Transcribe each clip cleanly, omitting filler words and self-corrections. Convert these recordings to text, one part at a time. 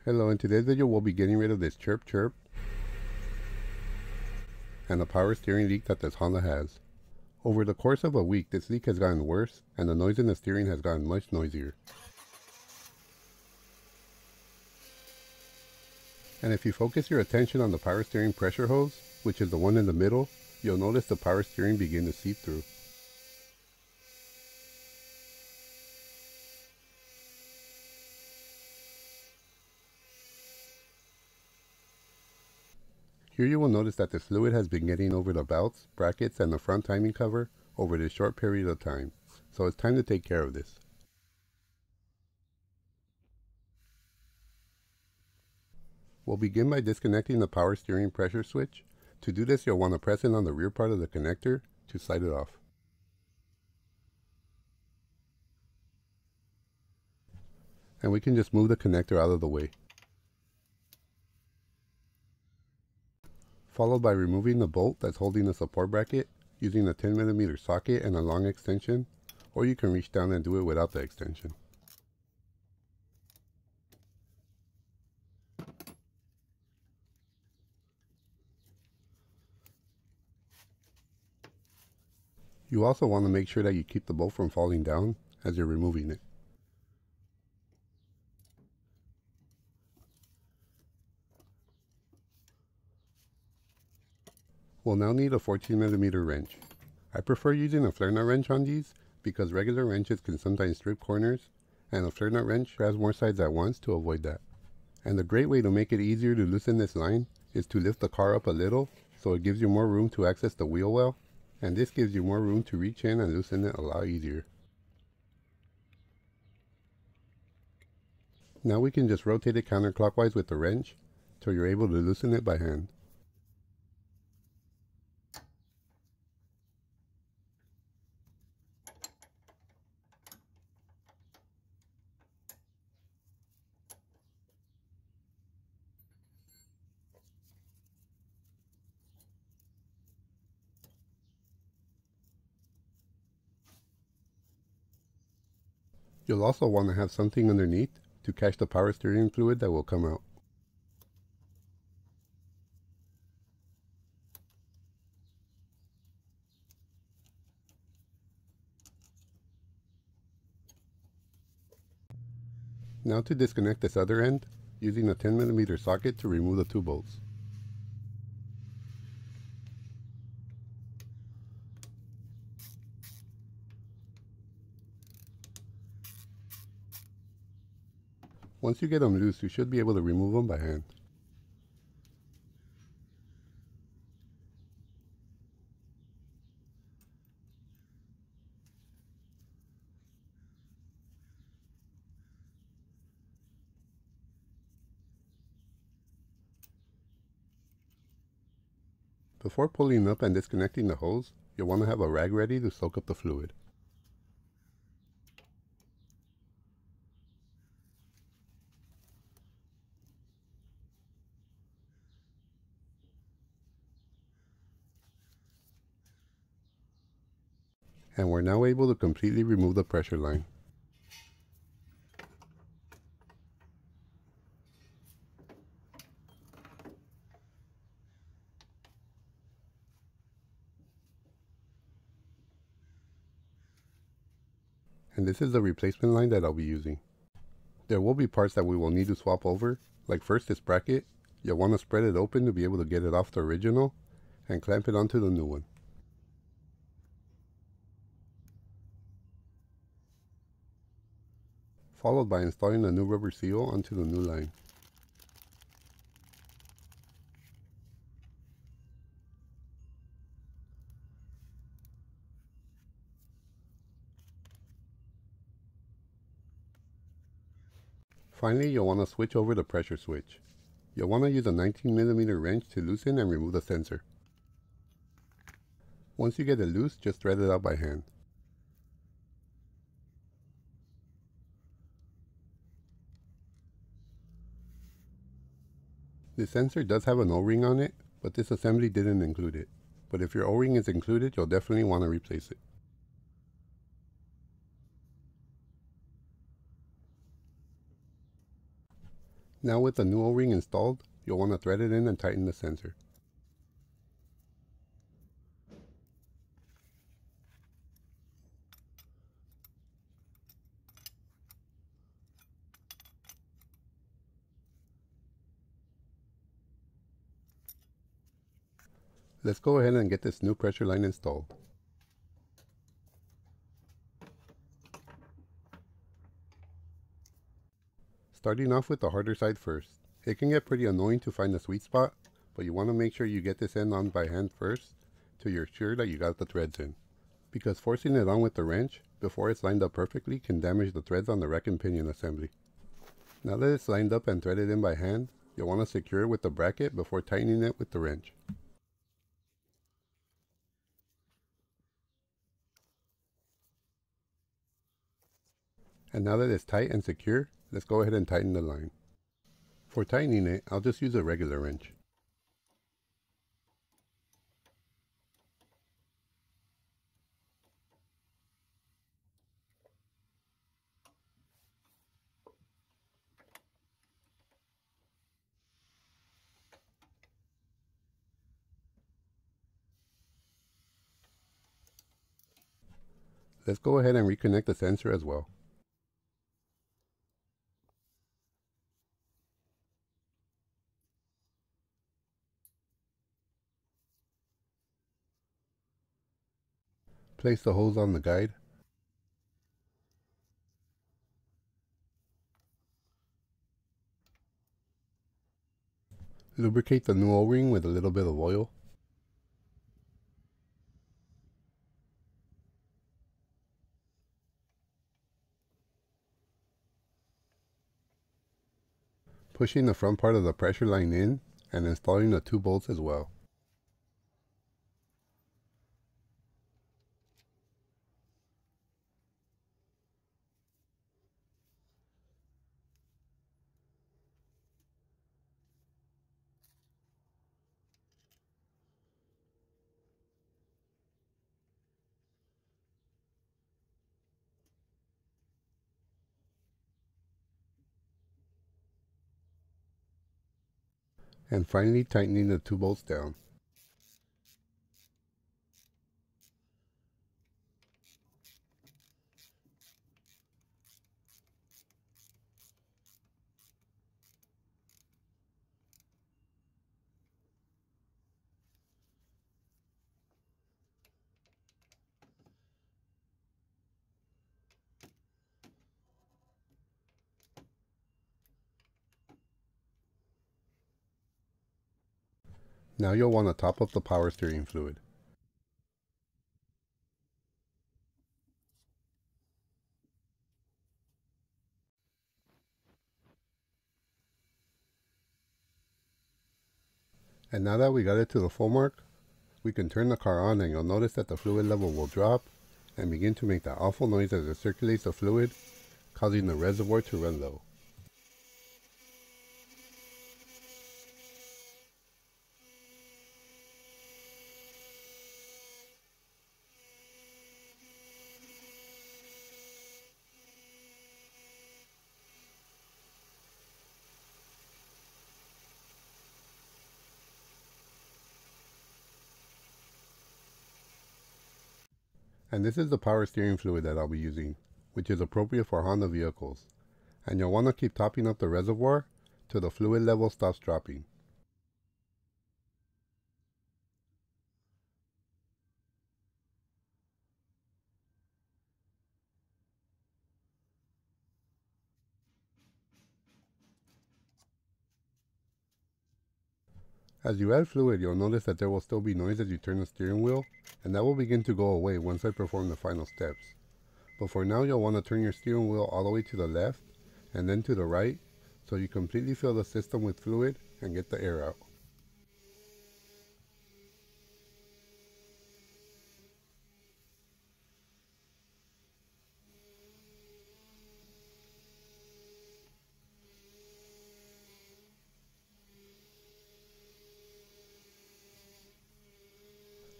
Hello, in today's video we'll be getting rid of this chirp chirp and the power steering leak that this Honda has. Over the course of a week this leak has gotten worse and the noise in the steering has gotten much noisier. And if you focus your attention on the power steering pressure hose, which is the one in the middle, you'll notice the power steering begin to seep through. Here you will notice that the fluid has been getting over the belts, brackets, and the front timing cover over this short period of time, so it's time to take care of this. We'll begin by disconnecting the power steering pressure switch. To do this, you'll want to press it on the rear part of the connector to slide it off. And we can just move the connector out of the way. Followed by removing the bolt that's holding the support bracket using a 10mm socket and a long extension, or you can reach down and do it without the extension. You also want to make sure that you keep the bolt from falling down as you're removing it. We'll now need a 14mm wrench. I prefer using a flare nut wrench on these because regular wrenches can sometimes strip corners, and a flare nut wrench grabs more sides at once to avoid that. And a great way to make it easier to loosen this line is to lift the car up a little so it gives you more room to access the wheel well, and this gives you more room to reach in and loosen it a lot easier. Now we can just rotate it counterclockwise with the wrench till you're able to loosen it by hand. You'll also want to have something underneath to catch the power steering fluid that will come out. Now to disconnect this other end, using a 10mm socket to remove the two bolts. Once you get them loose, you should be able to remove them by hand. Before pulling up and disconnecting the hose, you'll want to have a rag ready to soak up the fluid. And we're now able to completely remove the pressure line. And this is the replacement line that I'll be using. There will be parts that we will need to swap over, like first this bracket. You'll want to spread it open to be able to get it off the original and clamp it onto the new one. Followed by installing a new rubber seal onto the new line. Finally, you'll want to switch over the pressure switch. You'll want to use a 19mm wrench to loosen and remove the sensor. Once you get it loose, just thread it out by hand. The sensor does have an O-ring on it, but this assembly didn't include it. But if your O-ring is included, you'll definitely want to replace it. Now with the new O-ring installed, you'll want to thread it in and tighten the sensor. Let's go ahead and get this new pressure line installed. Starting off with the harder side first. It can get pretty annoying to find the sweet spot, but you want to make sure you get this end on by hand first till you're sure that you got the threads in. Because forcing it on with the wrench before it's lined up perfectly can damage the threads on the rack and pinion assembly. Now that it's lined up and threaded in by hand, you'll want to secure it with the bracket before tightening it with the wrench. And now that it's tight and secure, let's go ahead and tighten the line. For tightening it, I'll just use a regular wrench. Let's go ahead and reconnect the sensor as well. Place the hose on the guide. Lubricate the new O-ring with a little bit of oil. Pushing the front part of the pressure line in and installing the 2 bolts as well. And finally tightening the 2 bolts down. Now you'll want to top up the power steering fluid. And now that we got it to the full mark, we can turn the car on and you'll notice that the fluid level will drop and begin to make that awful noise as it circulates the fluid, causing the reservoir to run low. And this is the power steering fluid that I'll be using, which is appropriate for Honda vehicles. And you'll want to keep topping up the reservoir till the fluid level stops dropping. As you add fluid, you'll notice that there will still be noise as you turn the steering wheel, and that will begin to go away once I perform the final steps. But for now, you'll want to turn your steering wheel all the way to the left and then to the right so you completely fill the system with fluid and get the air out.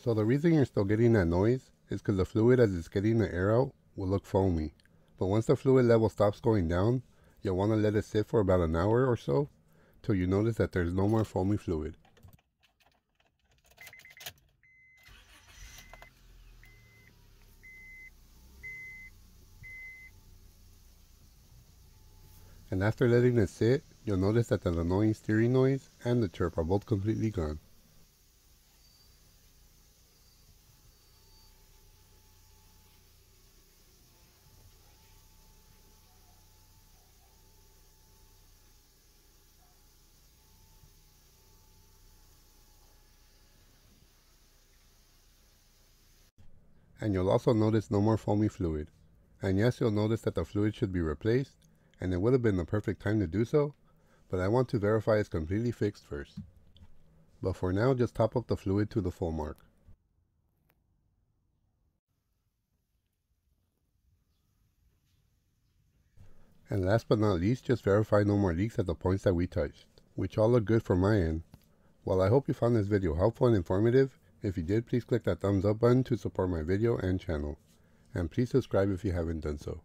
So the reason you're still getting that noise is because the fluid as it's getting the air out will look foamy. But once the fluid level stops going down, You'll want to let it sit for about an hour or so till you notice that there's no more foamy fluid. And after letting it sit, you'll notice that the annoying steering noise and the chirp are both completely gone. And you'll also notice no more foamy fluid. And yes, you'll notice that the fluid should be replaced, and it would have been the perfect time to do so, but I want to verify it's completely fixed first. But for now, just top up the fluid to the full mark. And last but not least, just verify no more leaks at the points that we touched, which all look good from my end. Well, I hope you found this video helpful and informative. If you did, please click that thumbs up button to support my video and channel. And please subscribe if you haven't done so.